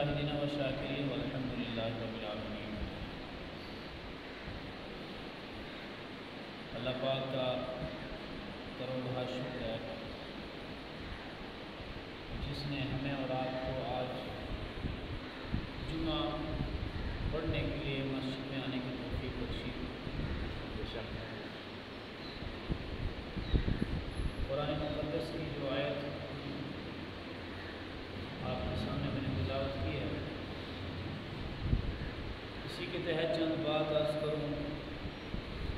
الشاهدين والشاكرين والحمد لله رب العالمين۔ اللہ پاک کا کروڑہ شکر ہے جس نے ہمیں اور آپ کو آج جمعہ پڑھنے کے لیے مسجد میں آنے کی توفیق بخشی۔ قرآن مقدس کی جو آیت آپ کے سامنے میں نے تلاوت کی ہے، اسی کے تحت چند بات عرض کروں۔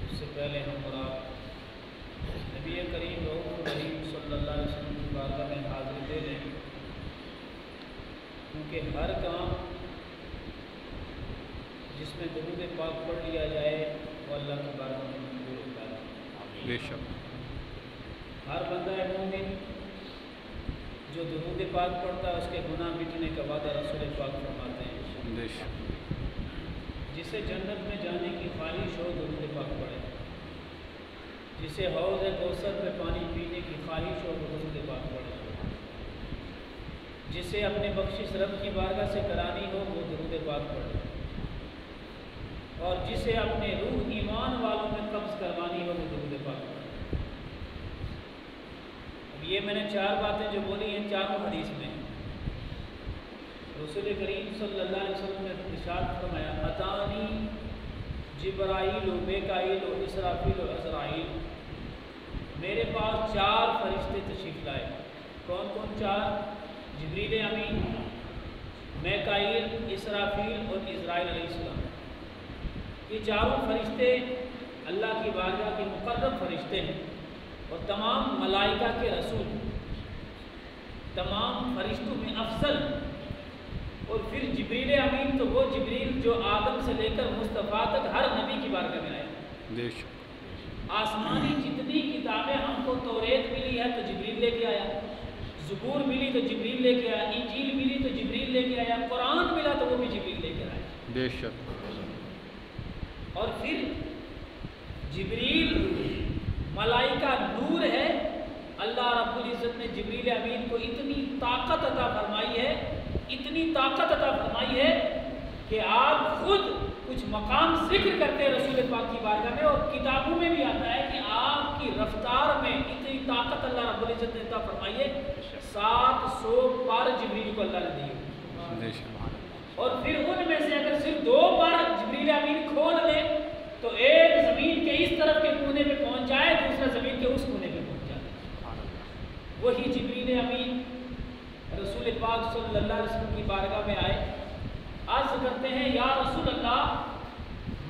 اس سے پہلے ہم اور آپ نبی کریم رؤوف رحیم صلی اللہ علیہ وسلم کی بارگاہ میں حاضری دے لیں، کیونکہ ہر کام جس میں درود پاک پڑھ لیا جائے وہ اللہ کی بارگاہ میں منظور ہوتا ہے۔ بے شک ہر بندہ مومن جو درود پاک پڑھتا ہے اس کے گناہ مٹنے کا وعدہ رسول پاک فرماتے ہیں۔ بے شک جسے جنت میں جانے کی خواہش ہو درود پاک پڑھے، جسے حوض کوثر پہ پانی پینے کی خواہش ہو وہ درود پاک پڑھے، جسے اپنے بخشش رب کی بارگاہ سے کرانی ہو وہ درود پاک پڑھے، اور جسے اپنے روح ایمان والوں میں قبض کروانی ہو وہ درود پاک پڑھے۔ اب یہ میں نے چار باتیں جو بولی ہیں چاروں حدیث میں رسول کریم صلی اللہ علیہ وسلم نے ارشاد فرمایا، اتانی جبرائیل و میکائیل و اسرافیل و عزرائیل، میرے پاس چار فرشتے تشریف لائے۔ کون کون چار؟ جبریل امین، میکائیل، اسرافیل اور اسرائیل علیہ السلام۔ یہ چاروں فرشتے اللہ کی بارگاہ کے مقرب فرشتے ہیں اور تمام ملائکہ کے رسول، تمام فرشتوں میں افضل۔ اور پھر جبریل امین تو وہ جبریل جو آدم سے لے کر مصطفیٰ تک ہر نبی کی بارگاہ میں آئے۔ بے شک آسمانی جتنی کتابیں ہم کو توریت ملی ہے تو جبریل لے کے آیا، زبور ملی تو جبریل لے کے آیا، انجیل ملی تو جبریل لے کے آیا، قرآن ملا تو وہ بھی جبریل لے کے آیا۔ بے شک اور پھر جبریل ملائکہ نور ہے۔ اللہ رب العزت نے جبریل امین کو اتنی طاقت عطا فرمائی ہے، اتنی طاقت عطا فرمائی ہے کہ آپ خود کچھ مقام ذکر کرتے ہیں رسول پاک کی بارگاہ میں، اور کتابوں میں بھی آتا ہے کہ آپ کی رفتار میں اتنی طاقت اللہ رب العزت نے عطا فرمائی ہے، 700 پر جبریل کو اللہ نے دی۔ اور پھر ان میں سے اگر صرف 2 پر جبریل امین کھول لے تو ایک زمین کے اس طرف کے کونے پہ پہنچ جائے، دوسرا زمین کے اس کونے پہ پہنچ جائے۔ وہی جبریل امین رسول پاک صلی اللہ علیہ وسلم کی بارگاہ میں آئے، عرض کرتے ہیں یا رسول اللہ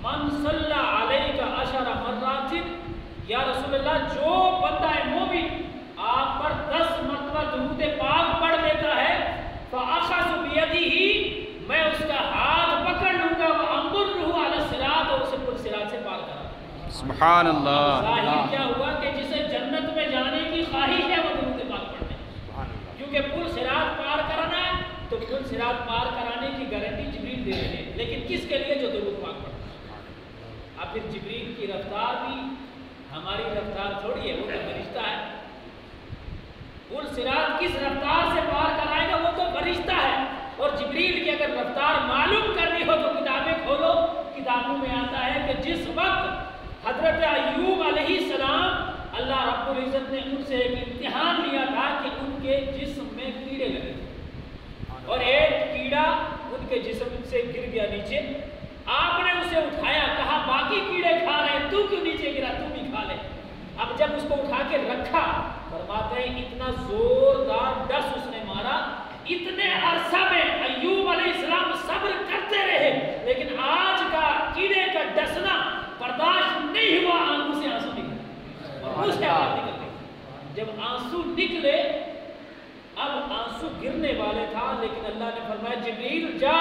من صلی علیہ کا 10 مرات، یا رسول اللہ جو بندہ مومن آپ پر 10 مرتبہ درود پاک پڑھ لیتا ہے فاخذ بیدہ، میں اس کا ہاتھ پکڑ لوں گا وامرہ علی الصراط، اور اسے پل صراط سے پار کرا۔ سبحان اللہ۔ ظاہر کیا ہوا کہ جسے جنت میں جانے کی خواہش ہے وہ درود پاک پڑھنے، کیونکہ پل صراط پار کرنا ہے تو پل صراط پار کرانے کی گارنٹی جبریل دے رہے ہیں، لیکن کس کے لیے؟ جو درود پاک پڑھتا ہے۔ اب پھر جبریل کی رفتار بھی ہماری رفتار تھوڑی ہے، وہ تو فرشتہ ہے۔ پل صراط کس رفتار سے پار کرائے گا وہ تو فرشتہ ہے، اور جبریل کی اگر رفتار معلوم کرنی ہو تو کتابیں کھولو، کتابوں میں آتا ہے کہ جس وقت حضرت ایوب علیہ السلام اللہ رب العزت نے ان سے ایک امتحان لیا تھا کہ ان کے جسم میں کیڑے لگے اور ایک کیڑا ان کے جسم سے گر گیا نیچے، آپ نے اسے اٹھایا، کہا باقی کیڑے کھا رہے ہیں تو کیوں نیچے گرا، تو بھی کھا لے۔ اب جب اس کو اٹھا کے رکھا، فرماتے ہیں اتنا زوردار ڈس اس نے مارا، اتنے عرصہ میں ایوب علیہ السلام صبر کرتے رہے، لیکن آج کا کیڑے کا ڈسنا برداشت نہیں ہوا، آنکھوں سے آنسو نکلے اور اس کے بعد نکلے۔ جب آنسو نکلے، اب آنسو گرنے والے تھا، لیکن اللہ نے فرمایا جبریل جا،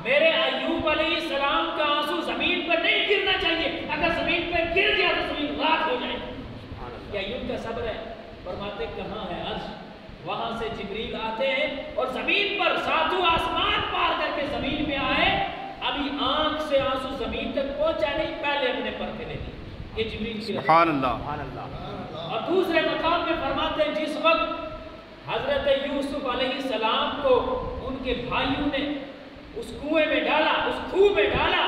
میرے ایوب علیہ السلام کا آنسو زمین پر نہیں گرنا چاہیے، اگر زمین پر گر گیا تو زمین راکھ ہو جائے۔ یہ ایوب کا صبر ہے۔ فرماتے کہاں ہے عرش؟ وہاں سے جبریل آتے ہیں اور زمین پر 7 آسمان پار کر کے زمین میں آئے، ابھی آنکھ سے آنسو زمین تک پہنچا نہیں، پہلے اپنے پر کے لے دی۔ یہ جبریل کی سبحان اللہ۔ اور دوسرے مقام میں فرماتے ہیں جس وقت حضرت یوسف علیہ السلام کو ان کے بھائیوں نے اس کنویں میں ڈالا، اس کھوہ میں ڈالا،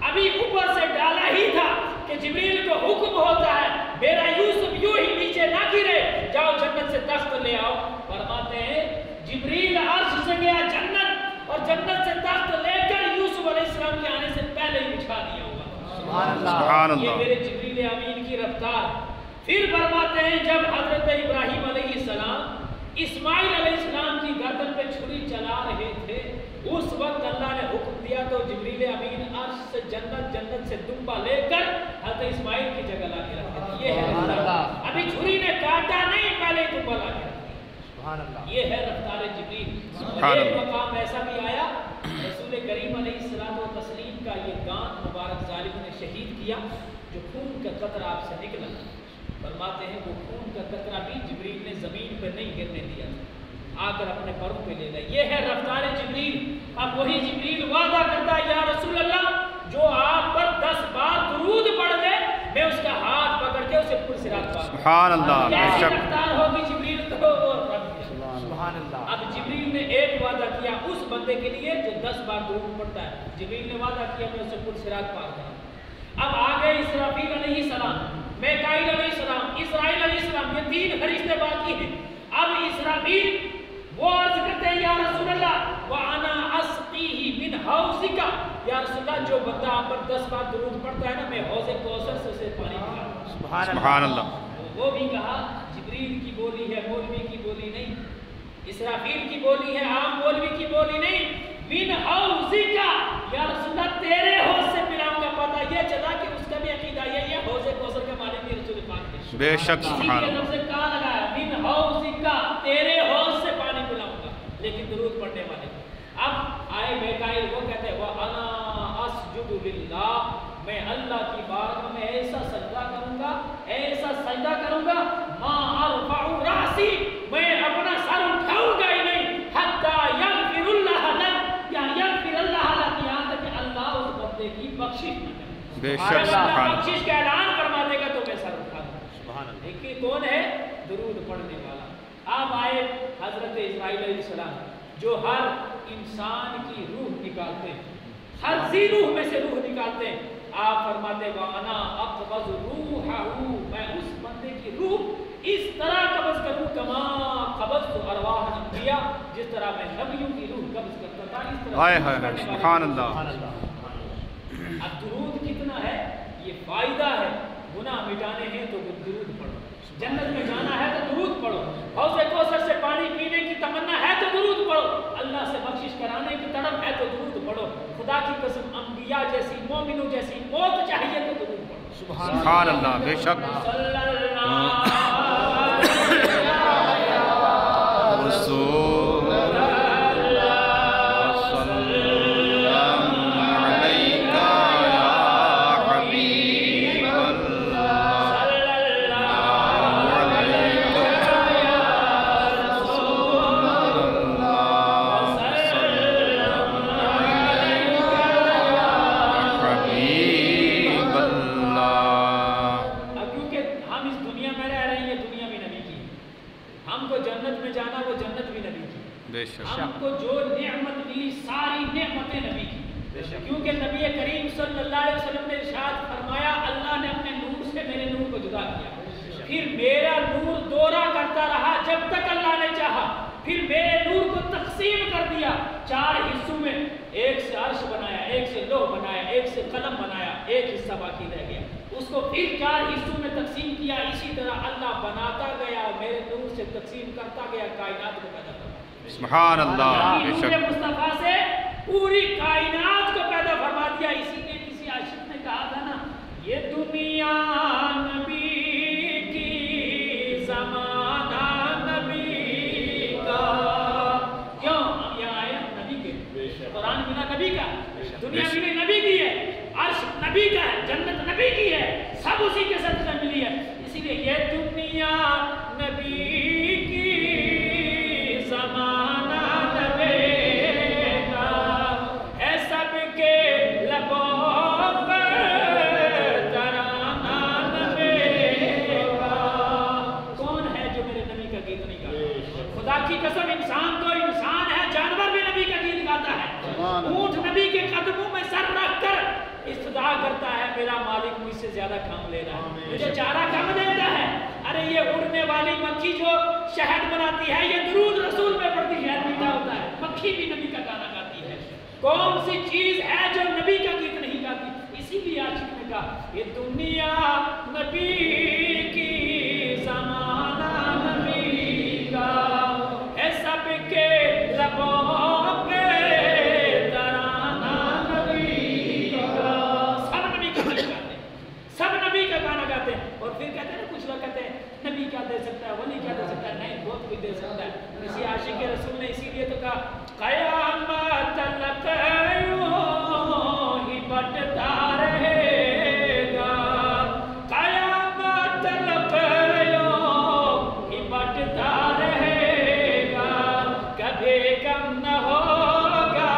ابھی اوپر سے ڈالا ہی تھا کہ جبریل کو حکم ہوتا ہے میرا یوسف یوں ہی نیچے نہ گرے، جاؤ جنت سے تخت لے آؤ۔ فرماتے ہیں جبریل عرش سے گیا جنت، اور جنت سے تخت لے کر یوسف علیہ السلام کے آنے سے پہلے ہی بچھا دیا ہوگا۔ سبحان اللہ۔ یہ میرے جبریل امین کی رفتار۔ پھر فرماتے ہیں جب حضرت ابراہیم علیہ السلام اسماعیل علیہ السلام کی گردن پہ چھری چلا رہے تھے، اس وقت اللہ نے حکم دیا تو جبریل امین عرش سے جنت سے دمبا لے کر حضرت اسماعیل کی جگہ لا کے رکھ دیا۔ یہ ہے رفتار، ابھی چھری نے کاٹا نہیں، پہلے دمبا لا کے رکھ دیا۔ یہ ہے رفتار جبریل۔ اور ایک مقام ایسا بھی آیا رسول کریم علیہ السلام و تسلیم کا یہ گان مبارک ظالم نے شہید کیا، جو خون کا قطرہ آپ سے نکلا، فرماتے ہیں وہ خون کا قطرہ بھی جبریل نے زمین پر نہیں گرنے دیا تھا، آ کر اپنے پروں پہ لے گئے۔ یہ ہے رفتار جبریل۔ اب وہی جبریل وعدہ کرتا ہے یا رسول اللہ جو آپ پر 10 بار درود پڑھ لے میں اس کا ہاتھ پکڑ کے اسے پور صراط پار۔ سبحان اللہ۔ کیسی رفتار ہوگی جبریل کو اور رب کی۔ سبحان اللہ۔ اب جبریل نے ایک وعدہ کیا اس بندے کے لیے جو 10 بار درود پڑھتا ہے، جبریل نے وعدہ کیا میں اسے پور صراط پار کروں۔ اب آگے اسرافیل علیہ السلام، میکائیل علیہ السلام، اسرائیل علیہ السلام، یہ 3 فرشتے باقی ہیں۔ اب اسرافیل وہ عرض کرتے ہیں یا رسول اللہ وَأَنَا أَسْقِيهِ مِنْ حَوْضِكَ، یا رسول اللہ جو بندہ آپ پر 10 بار درود پڑھتا ہے نا میں حوض کوثر سے اسے پانی پلاؤں۔ سبحان اللہ۔ وہ بھی کہا جبریل کی بولی ہے، مولوی کی بولی نہیں، اسرافیل کی بولی ہے، عام مولوی کی بولی نہیں۔ مِنْ حَوْضِكَ، یا رسول اللہ تیرے حوض سے پلاؤں گا۔ پتہ یہ چلا کہ اس کا بھی عقیدہ یہ ہے حوض کوثر کا مالک بھی رسول پاک ہے۔ بے شک سبحان اللہ۔ سے کہا لگا من حوضکا، تیرے حوض سے پانی پلاؤں گا، لیکن درود پڑھنے والے۔ اب آئے میکائیل، وہ کہتے ہیں وَأَنَا أَسْجُدُ لِلَّهِ، میں اللہ کی بارگاہ میں ایسا سجدہ کروں گا، ایسا سجدہ کروں گا مَا أَرْفَعُ رَأْسِي، میں اپنا سر اٹھاؤں گا ہی نہیں حَتَّى يَغْفِرُ اللَّهَ لَكَ، یا يَغْفِرَ اللَّهَ لَكَ، یہاں تک کہ اللہ اس بندے کی بخشش نہ کرے۔ بے شک سبحان اللہ۔ بخشش کا اعلان فرما دے گا تو میں سر اٹھا دوں۔ لیکن کون ہے؟ درود پڑھنے والا۔ اب آئے حضرت اسماعیل علیہ السلام جو ہر انسان کی روح نکالتے ہیں، ہر ذی روح میں سے روح نکالتے ہیں۔ آپ فرماتے وَأَنَا أَقْبَضُ رُوحَهُ، میں اس بندے کی روح اس طرح قبض کروں کما قبضت ارواح الانبیاء، جس طرح میں نبیوں کی روح قبض کرتا تھا اس طرح۔ ہائے ہائے ہائے سبحان اللہ۔ اب درود کتنا ہے؟ یہ فائدہ ہے، گناہ مٹانے ہیں تو درود پڑھو، جنت میں جانا ہے تو درود پڑھو، حوض کوثر سے پانی پینے کی تمنا ہے تو درود پڑھو، اللہ سے بخشش کرانے کی طرف ہے تو درود پڑھو۔ خدا کی قسم انبیاء جیسی مومنوں جیسی موت چاہیے تو درود پڑھو۔ سبحان اللہ۔ بے شک ہم کو جو نعمت ملی ساری نعمتیں نبی کی، کیونکہ نبی کریم صلی اللہ علیہ وسلم نے ارشاد فرمایا اللہ نے اپنے نور سے میرے نور کو جدا کیا، پھر میرا نور دورہ کرتا رہا جب تک اللہ نے چاہا، پھر میرے نور کو تقسیم کر دیا 4 حصوں میں، ایک سے عرش بنایا، ایک سے لوح بنایا، ایک سے قلم بنایا، ایک حصہ باقی رہ گیا، اس کو پھر 4 حصوں میں تقسیم کیا۔ اسی طرح اللہ بناتا گیا، میرے نور سے تقسیم کرتا گیا، کائنات کو پیدا کرتا۔ سبحان اللہ۔ بے شک مصطفیٰ سے پوری کائنات کو پیدا فرما دیا۔ اسی لیے کسی عاشق نے کہا تھا نا یہ دنیا نبی کی زمانہ نبی کا، کیوں ہم یہاں آئے نبی کے، قرآن بنا نبی کا، دنیا بھی نبی کی ہے، عرش نبی کا ہے، جنت نبی کی ہے، سب اسی کے ساتھ ملی ہے۔ اسی لیے یہ دنیا نبی قسم، انسان تو انسان ہے، جانور بھی نبی کا گیت گاتا ہے، اونٹ نبی کے قدموں میں سر رکھ کر استدعا کرتا ہے میرا مالک مجھ سے زیادہ کام لے رہا ہے، مجھے چارہ کم دیتا ہے۔ ارے یہ اڑنے والی مکھی جو شہد بناتی ہے، یہ درود رسول میں پڑتی شہد میٹھا ہوتا ہے، مکھی بھی نبی کا گانا گاتی ہے۔ کون سی چیز ہے جو نبی کا گیت نہیں گاتی؟ اسی لیے عاشق نے کہا یہ دنیا نبی کی، زمانہ نبی کا ہے، سب کے لبوں پہ ترانہ نبی کا۔ سب نبی کا گانا گاتے ہیں، سب نبی کا گانا گاتے ہیں، اور پھر کہتے ہیں نا کچھ لوگ کہتے ہیں نبی کیا دے سکتا ہے، ولی کیا دے سکتا ہے؟ نہیں، بہت کچھ دے سکتا ہے۔ کسی عاشق رسول نے اسی لیے تو کہا قیامت تک یوں ہی بٹتا رہے گا، قیامت تک یوں ہی بٹتا رہے گا، کبھی کم نہ ہوگا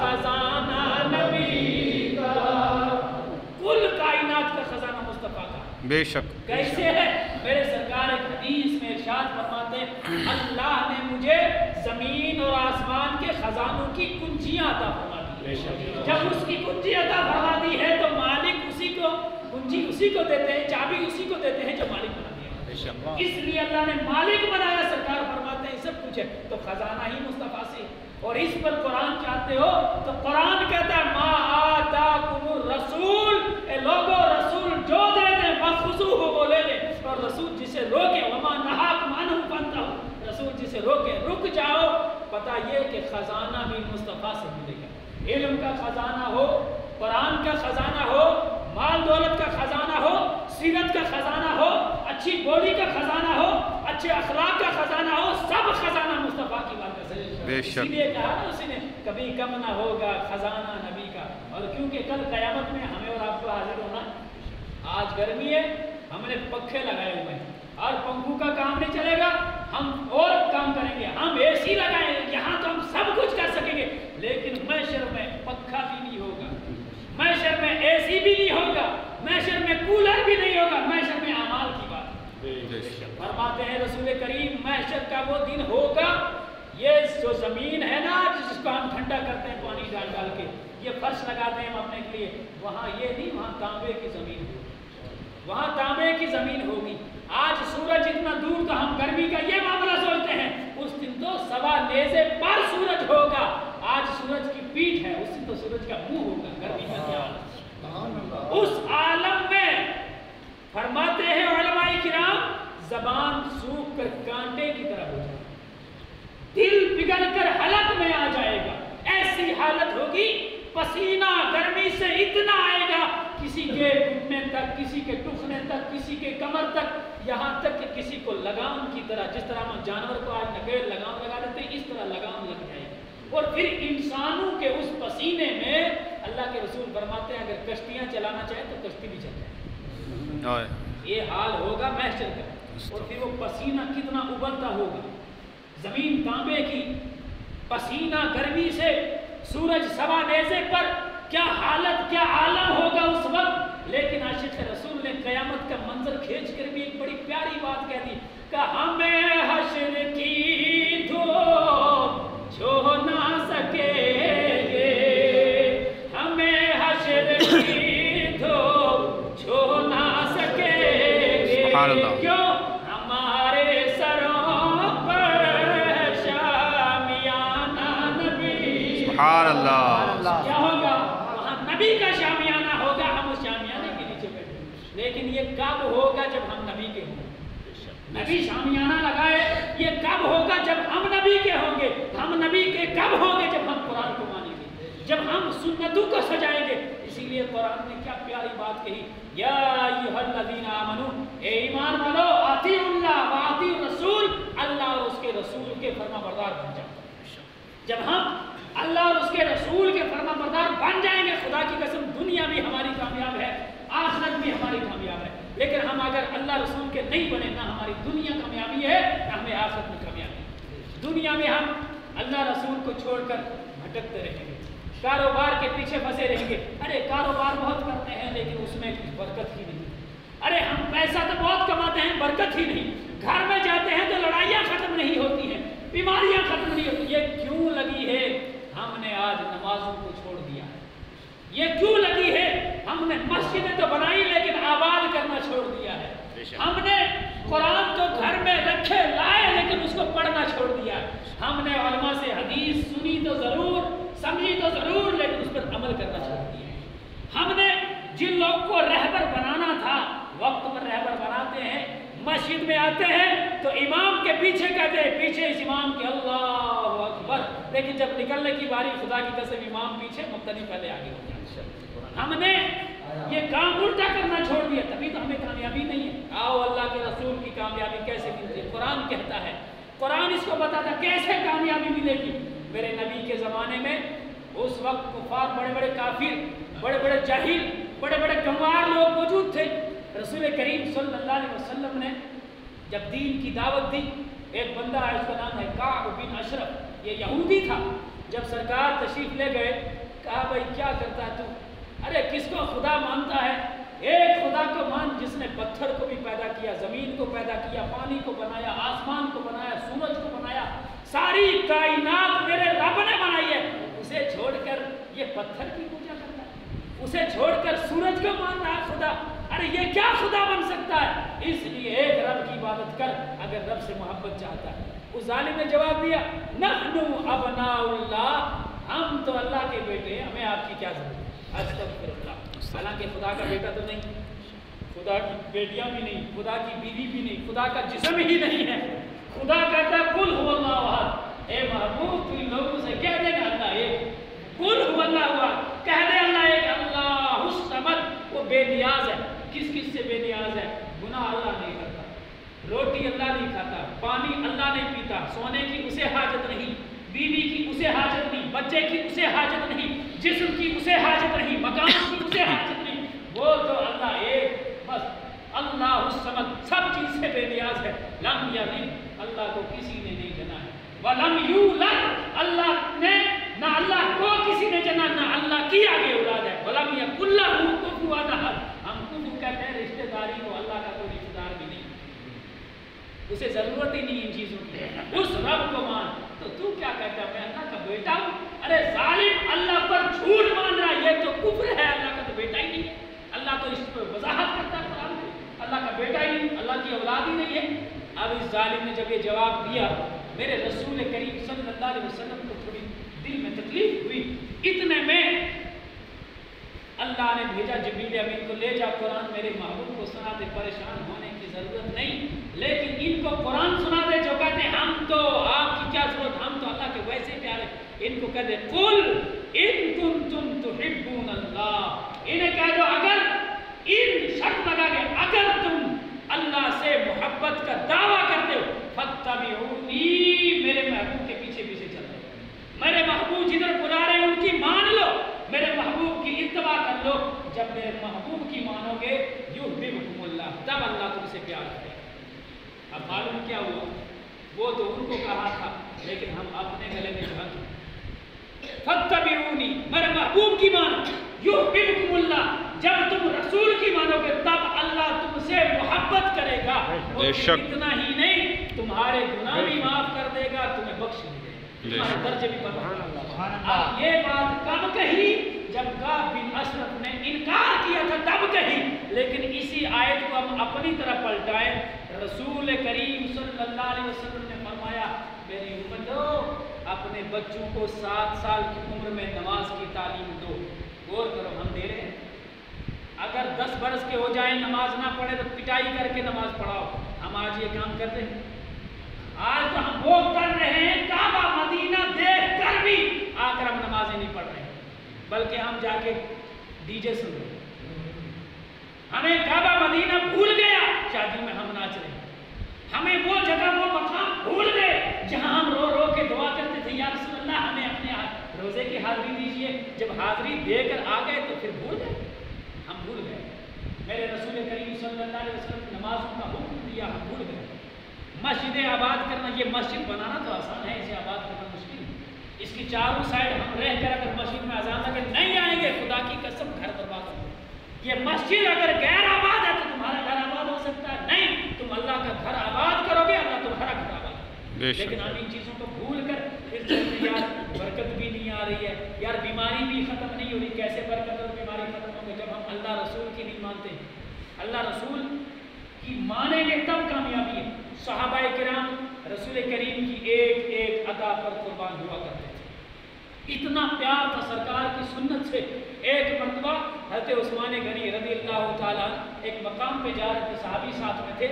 خزانہ نبی کا۔ کل کائنات کا خزانہ مصطفیٰ کا بے شک۔ کیسے ہے؟ میرے سرکار ایک حدیث میں ارشاد فرماتے ہیں اللہ نے مجھے زمین اور آسمان کے خزانوں کی کنجیاں عطا فرما دی۔ جب اس کی کنجی عطا فرما دی ہے تو مالک اسی کو کنجی اسی کو دیتے ہیں، چابی اسی کو دیتے ہیں جو مالک بنا دیا۔ اس لیے اللہ نے مالک بنایا، سرکار فرماتے ہیں سب کچھ ہے تو خزانہ ہی مصطفیٰ سے۔ اور اس پر قرآن چاہتے ہو تو قرآن کہتا ہے ما آتاکم الرسول، اے لوگو رسول جو دے دیں فخذوہ وہ لے لیں، اور رسول جسے روکے وما نہاکم عنہ فانتہوا، رسول جسے روکے رک جاؤ۔ پتہ یہ کہ خزانہ بھی مصطفیٰ سے ملے گا، علم کا خزانہ ہو، قرآن کا خزانہ ہو، مال دولت کا خزانہ ہو، سیرت کا خزانہ ہو، اچھی بولی کا خزانہ ہو، اچھے اخلاق کا خزانہ ہو، سب خزانہ مصطفیٰ کی بات ہے۔ بے شک۔ اسی لیے کہا نا اسی نے کبھی کم نہ ہوگا خزانہ نبی کا۔ اور کیونکہ کل قیامت میں ہمیں اور آپ کو حاضر ہونا، آج گرمی ہے ہم نے پنکھے لگائے ہوئے ہیں اور پنکھوں کا کام نہیں چلے گا، ہم اور کام کریں گے، ہم اے سی لگائیں گے، یہاں تو ہم سب کچھ کر سکیں گے، لیکن محشر میں پنکھا بھی نہیں ہوگا، محشر میں اے سی بھی نہیں ہوگا، محشر میں کولر بھی نہیں ہوگا، محشر میں اعمال کی بات فرماتے ہیں رسول کریم محشر کا وہ دن ہوگا، یہ جو زمین ہے نا جس کو ہم ٹھنڈا کرتے ہیں پانی ڈال ڈال کے، یہ فرش لگاتے ہیں ہم اپنے کے لیے، وہاں یہ نہیں، وہاں تانبے کی زمین ہوگی، وہاں تانبے کی زمین ہوگی۔ آج سورج اتنا دور تو ہم گرمی کا یہ معاملہ سوچتے ہیں، اس دن تو سوا نیزے پر سورج ہوگا، آج سورج کی پیٹھ ہے، اس دن تو سورج کا منہ ہوگا، گرمی کا کیا حال۔ اس عالم میں فرماتے ہیں علماء کرام زبان سوکھ کر کانٹے کی طرح ہو جائے، دل پگھل کر حلق میں آ جائے گا، ایسی حالت ہوگی پسینہ گرمی سے اتنا آئے گا کسی کے گھٹنے تک، کسی کے ٹخنے تک، کسی کے کمر تک، یہاں تک کہ کسی کو لگام کی طرح، جس طرح ہم جانور کو آج نگیڑ لگام لگا دیتے ہیں اس طرح لگام لگ جائے گا۔ اور پھر انسانوں کے اس پسینے میں اللہ کے رسول فرماتے ہیں اگر کشتیاں چلانا چاہیں تو کشتی بھی چل جائے، یہ حال ہوگا محشر کا۔ اور پھر وہ پسینہ کتنا ابلتا ہوگا، زمین تانبے کی، پسینہ گرمی سے، سورج سوا نیزے پر، کیا حالت کیا عالم ہوگا اس وقت۔ لیکن عاشق رسول نے قیامت کا منظر کھینچ کر بھی ایک بڑی پیاری بات کہہ دی کہ ہمیں حشر کی دھوپ چھو نہ سکیں گے، ہمیں حشر کی دھوپ چھو نہ سکیں گے، کیوں ہمارے سروں پر شامیانہ نبی۔ سبحان اللہ۔ کیا ہوگا وہاں نبی کا شامیانہ ہوگا، ہم اس شامیانے کے نیچے بیٹھیں گے، لیکن یہ کب ہوگا جب ہم نبی کے ہوں گے۔ نبی شامیانہ لگائے، یہ کب ہوگا جب ہم نبی کے ہوں گے۔ ہم نبی کے کب ہوں گے؟ جب ہم قرآن کو مانیں گے، جب ہم سنتوں کو سجائیں گے۔ اسی لیے قرآن نے کیا پیاری بات کہی، یا ایھا الذین آمنو، اے ایمان والو، اطیعوا اللہ و اطیعوا الرسول، اللہ اور اس کے رسول کے فرما بردار بن جاؤ۔ جب ہم اللہ اور اس کے رسول کے فرما بردار بن جائیں گے، خدا کی قسم دنیا بھی ہماری کامیاب ہے، آخرت بھی ہماری کامیاب ہے۔ لیکن ہم اگر اللہ رسول کے نہیں بنے، نہ ہماری دنیا کامیابی ہے نہ ہمیں آخرت میں کامیابی ہے۔ دنیا میں ہم اللہ رسول کو چھوڑ کر بھٹکتے رہیں گے، کاروبار کے پیچھے پھنسے رہیں گے۔ ارے کاروبار بہت کرتے ہیں لیکن اس میں برکت ہی نہیں، ارے ہم پیسہ تو بہت کماتے ہیں برکت ہی نہیں، گھر میں جاتے ہیں تو لڑائیاں ختم نہیں ہوتی ہیں، بیماریاں ختم نہیں ہوتی، یہ کیوں لگی ہے؟ ہم نے آج نمازوں کو چھوڑ دیا ہے؟ یہ کیوں لگی ہے؟ ہم نے مسجدیں تو بنائی لیکن آباد کرنا چھوڑ دیا ہے۔ ہم نے قرآن تو گھر میں رکھے لائے لیکن اس کو پڑھنا چھوڑ دیا ہے۔ ہم نے علماء سے حدیث سنی تو ضرور، سمجھی تو ضرور، لیکن اس پر عمل کرنا چھوڑ دیا ہے۔ ہم نے جن لوگوں کو رہبر بنانا تھا وقت پر رہبر بناتے ہیں، مسجد میں آتے ہیں تو امام کے پیچھے کہتے ہیں، پیچھے اس امام کے اللہ اکبر، لیکن جب نکلنے کی باری خدا کی قسم امام پیچھے، مقتدی پہلے آگے ہو جائے۔ ہم نے یہ کام الٹا کرنا چھوڑ دیا، تبھی تو ہمیں کامیابی نہیں ہے۔ آؤ اللہ کے رسول کی کامیابی کیسے ملتی ہے؟ قرآن کہتا ہے، قرآن اس کو بتاتا کیسے کامیابی ملے گی۔ میرے نبی کے زمانے میں اس وقت کفار، بڑے بڑے کافر، بڑے بڑے جاہل، بڑے بڑے گنوار لوگ موجود تھے۔ رسول کریم صلی اللہ علیہ وسلم نے جب دین کی دعوت دی، ایک بندہ ہے، اس کا نام ہے کعب بن اشرف، یہ یہودی تھا۔ جب سرکار تشریف لے گئے، کہا بھائی کیا کرتا ہے تو؟ ارے کس کو خدا مانتا ہے؟ ایک خدا کو مان جس نے پتھر کو بھی پیدا کیا، زمین کو پیدا کیا، پانی کو بنایا، آسمان کو بنایا، سورج کو بنایا، ساری کائنات میرے رب نے بنائی ہے۔ اسے چھوڑ کر یہ پتھر کی پوجا کرتا ہے، اسے چھوڑ کر سورج کو مان رہا ہے خدا۔ ارے یہ کیا خدا بن سکتا ہے؟ اس لیے ایک رب کی عبادت کر اگر رب سے محبت چاہتا ہے۔ اس ظالم نے جواب دیا، نحن ابناء اللہ، ہم تو اللہ کے بیٹے ہیں، ہمیں آپ کی کیا ضرورت ہے؟ استغفر اللہ۔ حالانکہ خدا کا بیٹا تو نہیں، خدا کی بیٹیاں بھی نہیں، خدا کی بیوی بھی نہیں، خدا کا جسم ہی نہیں ہے۔ خدا کہتا ہے قل هو اللہ احد، اے محبوب تو ان لوگوں سے کہہ دے گا اللہ ایک، قل هو اللہ احد، کہہ دے اللہ ایک، اللہ الصمد، وہ بے نیاز ہے۔ کس کس سے بے نیاز ہے؟ گناہ اللہ نہیں کرتا، روٹی اللہ نہیں کھاتا، پانی اللہ نہیں پیتا، سونے کی اسے حاجت نہیں، بیوی کی اسے حاجت نہیں، بچے کی اسے حاجت نہیں، جسم کی اسے حاجت نہیں، مکان کی اسے حاجت نہیں، وہ تو اللہ ایک، بس اللہ الصمد، سب چیز سے بے نیاز ہے۔ لم یلد، اللہ کو کسی نے نہیں جنا ہے، ولم یولد، اللہ نے نہ اللہ کو کسی نے جنا، نہ اللہ کی آگے اولاد ہے۔ ولم یکن لہ کفوا احد، ہم کفو کہتے ہیں رشتہ داری کو، اللہ کا کوئی رشتہ دار بھی نہیں، اسے ضرورت ہی نہیں ان چیزوں کی۔ اس رب کو مان، تو کیا کہتا ہے میں اللہ کا بیٹا ہوں؟ ارے ظالم، اللہ پر جھوٹ مان رہا ہے، یہ تو کفر ہے، اللہ کا تو بیٹا ہی نہیں ہے۔ اللہ تو اس پر وضاحت کرتا ہے قرآن میں، اللہ کا بیٹا ہی نہیں، اللہ کی اولاد ہی نہیں ہے۔ اب اس ظالم نے جب یہ جواب دیا، میرے رسول کریم صلی اللہ علیہ وسلم کو تھوڑی دل میں تکلیف ہوئی۔ اتنے میں اللہ نے بھیجا جبریل امین کو، لے جا قرآن میرے محبوب کو سنا دے، پریشان ہونے کی ضرورت نہیں، لیکن ان کو قرآن سنا دے جو کہتے ہیں ہم تو آپ کی کیا ضرورت، ہم تو اللہ کے ویسے پیارے۔ ان کو کہہ دے قل ان کنتم تحبون اللہ، انہیں کہہ دو اگر، ان شرط لگا کے اگر تم اللہ سے محبت کا دعویٰ کرتے ہو، فاتبعونی، میرے محبوب کے پیچھے پیچھے چل رہے، میرے محبوب جدھر بلا رہے ہیں ان کی مان لو، میرے محبوب کی اتباع کر لو۔ جب میرے محبوب کی مانو گے یحببکم اللہ، تب اللہ تم سے پیار کرے گا۔ اب معلوم کیا ہوا، وہ تو ان کو کہا تھا لیکن ہم اپنے گلے میں جھانک، فاتبعونی، میرے محبوب کی مانو، یحببکم اللہ، جب تم رسول کی مانو گے تب اللہ تم سے محبت کرے گا، اور اتنا ہی نہیں تمہارے گناہ بھی معاف کر دے گا، تمہیں بخش بھی دے گا، تمہارے درجے بھی بڑھا۔ اب یہ بات کب کہی؟ جب کعب بن اشرف نے انکار کیا تھا تب کہی، لیکن اسی آیت کو ہم اپنی طرف پلٹائیں، رسول کریم صلی اللہ علیہ وسلم نے فرمایا میری امتو اپنے بچوں کو 7 سال کی عمر میں نماز کی تعلیم دو۔ غور کرو، ہم دے رہے ہیں، اگر 10 برس کے ہو جائیں نماز نہ پڑھے تو پٹائی کر کے نماز پڑھاؤ، ہم آج یہ کام کرتے ہیں؟ آج تو ہم وہ کر رہے ہیں، کعبہ مدینہ دیکھ کر بھی آ کر ہم نمازیں نہیں پڑھ رہے ہیں، بلکہ ہم جا کے ڈی جے سن رہے ہیں، ہمیں کعبہ مدینہ بھول گیا، شادی میں ہم ناچ رہے ہیں، ہمیں وہ جگہ وہ مقام بھول گئے جہاں ہم رو رو کے دعا کرتے تھے یا رسول اللہ ہمیں اپنے روزے کی حاضری دیجئے، جب حاضری دے کر آ گئے تو پھر بھول گئے، ہم بھول گئے۔ میرے رسول کریم صلی اللہ علیہ وسلم نے نمازوں کا حکم دیا، ہم بھول گئے۔ مسجدیں آباد کرنا، یہ مسجد بنانا تو آسان ہے، اسے آباد کرنا مشکل ہے۔ اس کی چاروں سائڈ ہم رہ کر اگر مسجد میں اذان لگے نہیں آئیں گے، خدا کی قسم گھر برباد ہو۔ یہ مسجد اگر غیر آباد ہے تو تمہارا گھر آباد ہو سکتا ہے، نہیں تم اللہ کا گھر آباد کرو گے، اللہ تمہارا گھر آباد کرے گا۔ لیکن ہم ان چیزوں کو بھول کر پھر یار برکت بھی نہیں آ رہی ہے، یار بیماری نہیں ہو رہی، کیسے برکت اور بیماری ختم ہوگی جب ہم اللہ رسول کی نہیں مانتے ہیں۔ اللہ رسول کی مانیں گے تب کامیابی ہے۔ صحابہ کرام رسول کریم کی ایک ایک ادا پر قربان ہوا کرتے تھے، اتنا پیار تھا سرکار کی سنت سے۔ ایک مرتبہ حضرت عثمان غنی رضی اللہ تعالیٰ ایک مقام پہ جا رہے تھے، صحابی ساتھ میں تھے،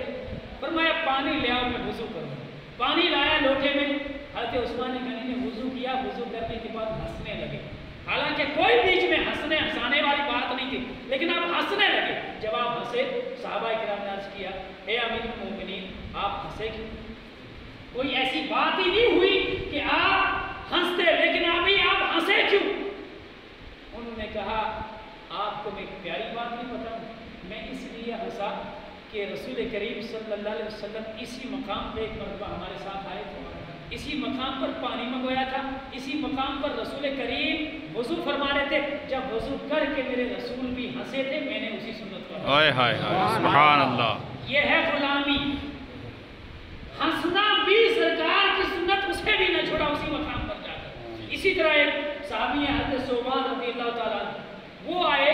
فرمایا پانی لے آؤ میں وضو کروں۔ پانی لایا لوٹے میں، حضرت عثمان غنی نے وضو کیا، وضو کرنے کے بعد ہنسنے لگے، حالانکہ کوئی بیچ میں ہنسانے والی بات نہیں تھی، لیکن آپ ہنسنے لگے۔ جب آپ ہنسے صحابہ کرام نے عرض کیا اے امیر المومنین آپ ہنسے کیوں؟ کوئی ایسی بات ہی نہیں ہوئی کہ آپ ہنستے، لیکن ابھی آپ ہنسے کیوں؟ انہوں نے کہا آپ کو میں ایک پیاری بات نہیں بتاؤں، میں اس لیے ہنسا کہ رسول کریم صلی اللہ علیہ وسلم اسی مقام پہ ایک مرتبہ ہمارے ساتھ آئے تھے، اسی مقام پر پانی منگوایا تھا، اسی مقام پر رسول کریم وضو فرما رہے تھے، جب وضو کر کے میرے رسول بھی ہنسے تھے، میں نے اسی سنت کو سبحان اللہ۔ یہ ہے غلامی، ہنسنا بھی سرکار کی سنت، اسے بھی نہ چھوڑا اسی مقام پر جا کر۔ اسی طرح ایک صحابی ہیں حضرت ثوبان رضی اللہ تعالیٰ، وہ آئے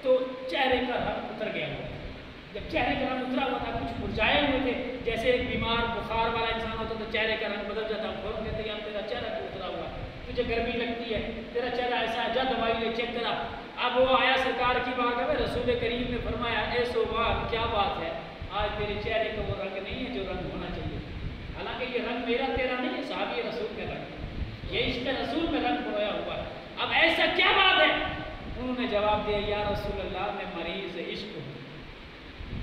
تو چہرے کا رنگ اتر گیا ہوا، جب چہرے کا رنگ اترا ہوا تھا کچھ مرجھائے ہوئے تھے، جیسے ایک بیمار بخار والا انسان ہوتا تو چہرے کا رنگ بدل جاتا، فوراً کہتے ہیں تیرا چہرہ کیوں اترا ہوا، تجھے گرمی لگتی ہے، تیرا چہرہ ایسا ہے، جا دوائی لے چیک کرا۔ اب وہ آیا سرکار کی بارگاہ میں، رسول کریم نے فرمایا اے ثوبان کیا بات ہے، آج تیرے چہرے کا وہ رنگ نہیں ہے جو رنگ ہونا چاہیے، حالانکہ یہ رنگ میرا تیرا نہیں ہے، صحابی رسول کا رنگ، یہ عشق رسول میں رنگ پرویا ہوا ہے، اب ایسا کیا بات ہے؟ انہوں نے جواب دیا یا رسول اللہ میں مریض عشق ہوں،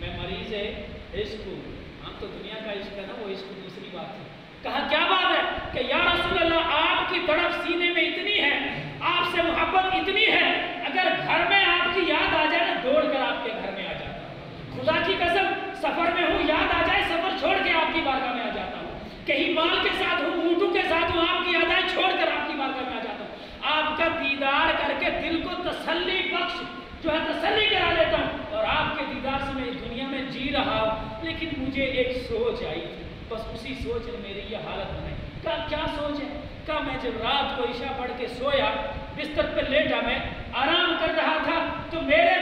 میں مریض عشق ہوں۔ ہم تو دنیا کا عشق ہے نا، وہ عشق دوسری بات ہے۔ کہا کیا بات ہے؟ کہ یا رسول اللہ آپ کی تڑپ سینے میں اتنی ہے، آپ سے محبت اتنی ہے، اگر گھر میں آپ کی یاد آ جائے نا دوڑ کر آپ کے گھر میں آ جاتا ہوں، خدا کی قسم سفر میں ہوں یاد آ جائے سفر چھوڑ کے آپ کی بارگاہ میں آ جاتا ہوں، کہیں مال کے ساتھ ہوں اونٹوں کے ساتھ ہوں آپ کی یادیں چھوڑ کر آپ کی بارگاہ میں آ جاتا ہوں، آپ کا دیدار کر کے دل کو تسلی بخش جو ہے تسلی کرا لیتا ہوں، اور آپ کے دیدار سے میں اس دنیا میں جی رہا ہوں، لیکن مجھے ایک سوچ آئی تھی، بس اسی سوچ نے میری یہ حالت بنائی۔ کہا کیا سوچ ہے؟ کہا میں جب رات کو عشاء پڑھ کے سویا، بستر پہ لیٹا، میں آرام کر رہا تھا، تو میرے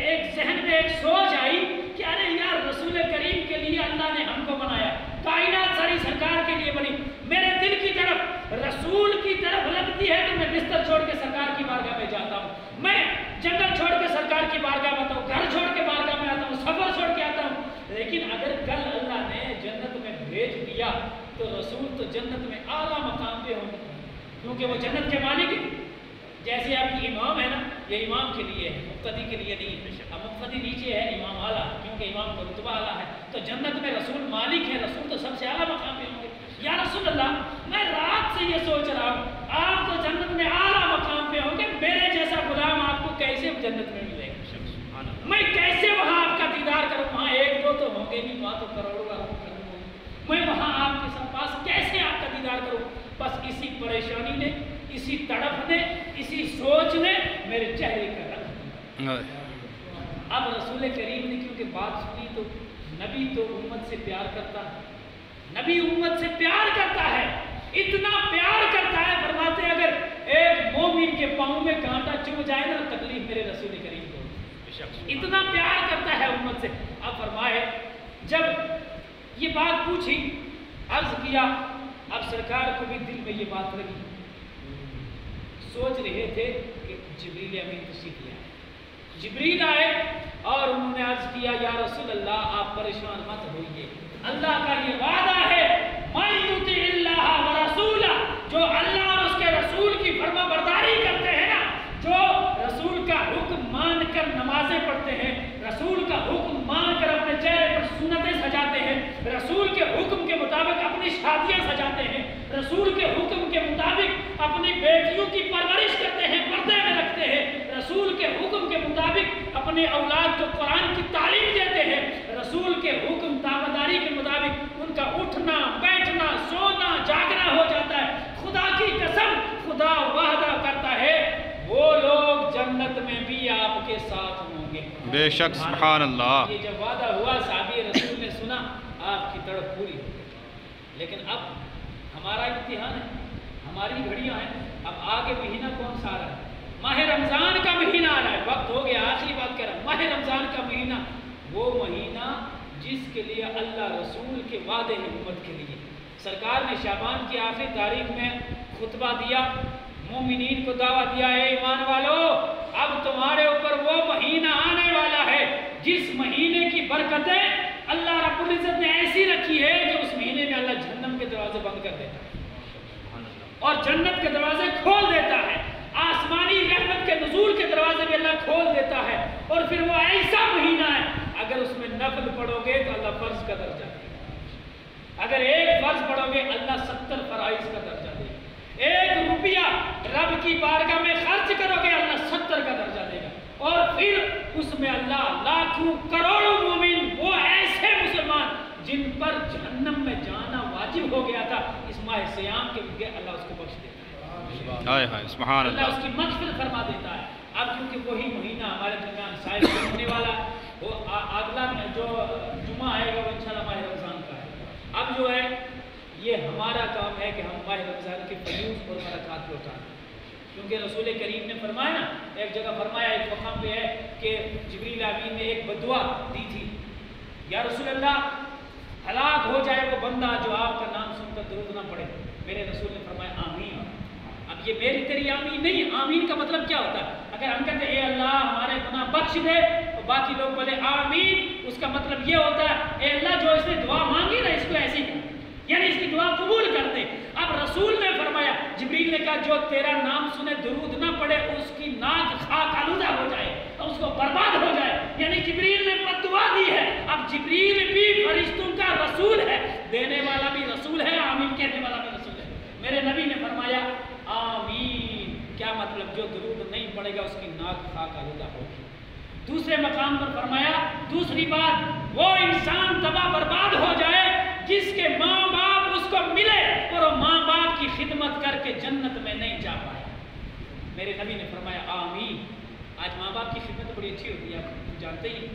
ایک ذہن میں ایک سوچ آئی کہ ارے یار رسول کریم کے لیے اللہ نے ہم کو بنایا، کائنات ساری سرکار کے لیے بنی، میرے دل کی طرف رسول کی طرف لگتی ہے تو میں بستر چھوڑ کے سرکار کی بارگاہ میں جاتا ہوں، میں جنگل چھوڑ کے سرکار کی بارگاہ میں آتا ہوں، گھر چھوڑ کے بارگاہ میں آتا ہوں، سفر چھوڑ کے آتا ہوں، لیکن اگر کل اللہ نے جنت میں بھیج دیا تو رسول تو جنت میں اعلیٰ مقام پہ ہوں گے، کیونکہ وہ جنت کے مالک ہیں۔ جیسے آپ کی امام ہے نا، یہ امام کے لیے ہے، مقتدی کے لیے نہیں، اب مقتدی نیچے ہے، امام اعلیٰ، کیونکہ امام کا رتبہ اعلیٰ ہے، تو جنت میں رسول مالک ہے، رسول تو سب سے اعلیٰ مقام پہ ہوں گے۔ یا رسول اللہ میں رات سے یہ سوچ رہا ہوں، آپ تو جنت میں اعلیٰ مقام پہ ہوں گے، میرے جیسا غلام آپ کو کیسے جنت میں ملے گا، میں کیسے وہاں آپ کا دیدار کروں، وہاں ایک دو تو ہوں گے نہیں، وہاں تو کروڑوں میں وہاں آپ کے ساتھ پاس کیسے آپ کا دیدار کروں؟ بس اسی پریشانی نے، اسی تڑپ نے، اسی سوچ نے میرے چہرے کا رنگ۔ اب رسول کریم نے کیونکہ بات سنی تو نبی تو امت سے پیار کرتا ہے، نبی امت سے پیار کرتا ہے، اتنا پیار کرتا ہے، فرماتے ہیں اگر ایک مومن کے پاؤں میں کانٹا چبھ جائے نا تکلیف میرے رسول کریم کو، اتنا پیار کرتا ہے امت سے۔ اب فرمائے جب یہ بات پوچھی، عرض کیا، اب سرکار کو بھی دل میں یہ بات لگی، سوچ رہے تھے کہ جبریل امین تشریف لے آئے، جبریل آئے اور انہوں نے عرض کیا یا رسول اللہ آپ پریشان مت ہوئیے، اللہ کا یہ وعدہ ہے مَن یُطِعِ اللَّهَ وَرَسُولَهُ، جو اللہ اور اس کے رسول کی فرما برداری کرتے ہیں نا، جو رسول کا حکم مان کر نمازیں پڑھتے ہیں، رسول کا حکم مان کر اپنے چہرے پر سنتیں سجاتے ہیں، رسول کے حکم کے مطابق اپنی شادیاں سجاتے ہیں، رسول کے حکم کے مطابق اپنی بیٹیوں کی پرورش کرتے ہیں، پردے میں رکھتے ہیں، رسول کے حکم کے مطابق اپنے اولاد کو قرآن کی تعلیم دیتے ہیں، رسول کے حکم تابعداری کے مطابق ان کا اٹھنا بیٹھنا سونا جاگنا ہو جاتا ہے، خدا کی قسم خدا وعدہ کرتا ہے وہ لوگ جنت میں بھی آپ کے ساتھ ہوں گے، بے شک سبحان اللہ۔ یہ جب وعدہ ہوا صحابی رسول نے سنا، آپ کی تڑپ پوری ہو گئی، لیکن اب ہمارا امتحان ہے، ہماری گھڑیاں ہیں، اب آگے مہینہ کون سا رہا ہے، ماہ رمضان کا مہینہ آ رہا ہے، وقت ہو گیا، آخری بات کر رہا ہوں۔ ماہ رمضان کا مہینہ وہ مہینہ جس کے لیے اللہ رسول کے وعدے ہیں امت کے لیے۔ سرکار نے شعبان کی آخری تاریخ میں خطبہ دیا، مومنین کو دعویٰ دیا، اے ایمان والو اب تمہارے اوپر وہ مہینہ آنے والا ہے جس مہینے کی برکتیں اللہ رب العزت نے ایسی رکھی ہے کہ اس مہینے میں اللہ جہنم کے دروازے بند کر دیتا ہے اور جنت کے دروازے کھول دیتا ہے، آسمانی رحمت کے نزول کے دروازے بھی اللہ کھول دیتا ہے، اور پھر وہ ایسا مہینہ ہے اگر اس میں نفل پڑھو گے تو اللہ فرض کا درجہ دے گا، اگر ایک فرض پڑھو گے اللہ 70 فرائض کا درجہ دے گا، 1 روپیہ رب کی بارگاہ میں خرچ کرو گے اللہ 70 کا درجہ دے گا، اور پھر اس میں اللہ لاکھوں کروڑوں مومن، وہ ایسے مسلمان جن پر جہنم میں جانا واجب ہو گیا تھا، اس ماہ سیام کے لیے اللہ اس کو بخش دیتا ہے، ہائے ہائے سبحان اللہ اللہ۔ اس کی مغفرت فرما دیتا ہے۔ اب کیونکہ وہی مہینہ ہمارے درمیان شاید ہونے والا ہے، وہ اگلا جو جمعہ آئے گا وہ انشاءاللہ ماہ رمضان کا ہے۔ اب جو ہے یہ ہمارا کام ہے کہ ہم ماہ رمضان کے فیوز اور برکات کو اٹھائیں، کیونکہ رسول کریم نے فرمایا نا، ایک جگہ فرمایا، ایک مقام پہ ہے کہ جبریل امین نے ایک بدعا دی تھی، یا رسول اللہ ہلاک ہو جائے وہ بندہ جو آپ کا نام سن کر درود نہ پڑے۔ میرے رسول نے فرمایا آمین۔ اب یہ میری تیری آمین نہیں، آمین کا مطلب کیا ہوتا ہے؟ اگر ہم کہتے ہیں اے اللہ ہمارے گناہ بخش دے تو باقی لوگ بولے آمین، اس کا مطلب یہ ہوتا ہے اے اللہ جو اس نے دعا مانگی نا اس کو ایسی کر، یعنی اس کی دعا قبول کر دے۔ اب رسول نے فرمایا، جبریل نے کہا جو تیرا نام سنے درود نہ پڑے اس کی ناک خاک آلودہ ہو جائے، اس کو برباد ہو جائے، یعنی جبریل نے بد دعا دی ہے۔ اب جبریل بھی فرشتوں کا رسول ہے، دینے والا بھی رسول ہے، آمین کہنے والا بھی رسول ہے۔ میرے نبی نے فرمایا آمین، کیا مطلب جو درود نہیں پڑے گا اس کی ناک خاک آلودہ ہوگی۔ دوسرے مقام پر فرمایا، دوسری بات، وہ انسان تباہ برباد ہو جائے جس کے ماں باپ اس کو ملے اور وہ ماں باپ کی خدمت کر کے جنت میں نہیں جا پایا۔ میرے نبی نے فرمایا آمین۔ آج ماں باپ کی خدمت بڑی اچھی ہوتی ہے، آپ جانتے ہی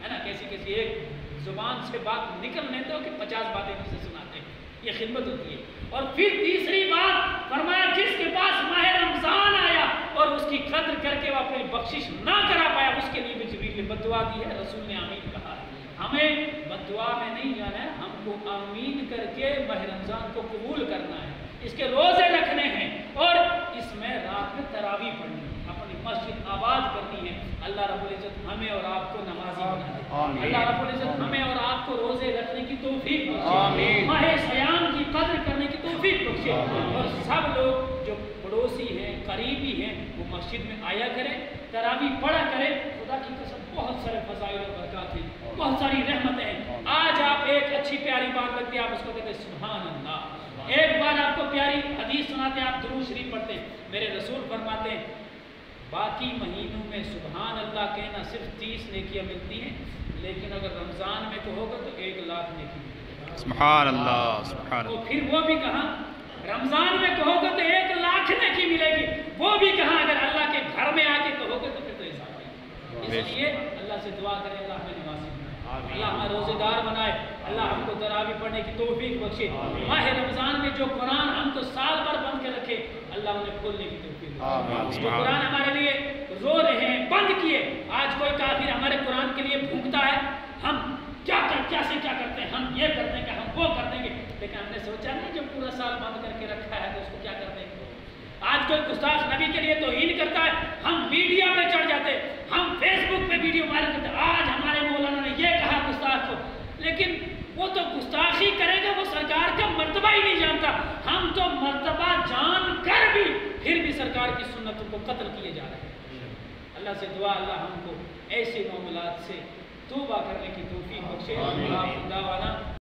ہے نا، کیسی ایک زبان سے بات نکلنے دو کہ 50 باتیں کسی سناتے ہیں، یہ خدمت ہوتی ہے۔ اور پھر تیسری بات فرمایا، جس کے پاس ماہ رمضان آیا اور اس کی قدر کر کے وہ اپنی بخشش نہ کرا پایا، اس کے لیے بھی جبریل نے بد دعا دی ہے، رسول نے آمین کہا ہے۔ ہمیں بد دعا میں نہیں جانا ہے، ہم کو آمین کر کے ماہ رمضان کو قبول کرنا ہے، اس کے روزے رکھنے ہیں اور اس میں رات میں تراویح پڑھنی ہے، اپنی مسجد آباد کرنی ہے۔ اللہ رب العزت ہمیں اور آپ کو نمازی بنا دے، اللہ رب العزت ہمیں اور آپ کو روزے رکھنے کی توفیق بخشے، ماہ سیام کی قدر کرنے کی توفیق بخشے، اور سب لوگ جو پڑوسی ہیں، قریبی ہیں، وہ مسجد میں آیا کریں، تراویح پڑھا کریں۔ خدا کی قسم بہت سارے فضائل و برکات ہیں، بہت ساری رحمتیں ہیں۔ آج آپ ایک اچھی پیاری بات لگتی ہے، آپ اس کو کہتے ہیں سبحان اللہ۔ ایک بار آپ کو پیاری حدیث سناتے ہیں، آپ درود شریف پڑھتے ہیں، میرے رسول فرماتے ہیں باقی مہینوں میں سبحان اللہ کہنا صرف 30 نیکیاں ملتی ہیں، لیکن اگر رمضان میں کہو گے تو 1,00,000 نیکی ملتی ہے۔ سبحان اللہ سبحان تو اللہ۔ پھر وہ بھی کہاں رمضان میں کہو گے تو 1,00,000 نیکی ملے گی، وہ بھی کہاں اگر اللہ کے گھر میں آ کے کہو گے تو پھر تو حساب نہیں۔ اس لیے اللہ سے دعا کریں اللہ ہمیں نمازی بنائے، اللہ ہمیں روزے دار بنائے، اللہ ہم کو تراویح پڑھنے کی توفیق بخشے۔ ماہ رمضان میں جو قرآن ہم کو سال بھر بند کے رکھے، اللہ انہیں کھولنے کی توفیق بخشے۔ جو قرآن ہمارے لیے رو رہے ہیں، بند کیے، آج کوئی کافر ہمارے قرآن کے لیے بھونکتا ہے، ہم کیا کرتے ہیں، ہم یہ کر دیں گے، ہم وہ کر دیں گے، لیکن ہم نے سوچا نہیں جو پورا سال بند کر کے رکھا ہے تو اس کو کیا کر دیں گے۔ آج کوئی گستاخ نبی کے لیے توہین کرتا ہے، ہم میڈیا پہ چڑھ جاتے، ہم فیس بک پہ ویڈیو وائرل کرتے، آج ہمارے مولانا نے یہ کہا گستاخ کو، لیکن وہ تو گستاخی کرے گا، وہ سرکار کا مرتبہ ہی نہیں جانتا۔ ہم تو مرتبہ جان کر بھی پھر بھی سرکار کی سنتوں کو قتل کیے جا رہے ہیں۔ اللہ سے دعا اللہ ہم کو ایسے معاملات سے توبہ کرنے کی توفیق بخشے۔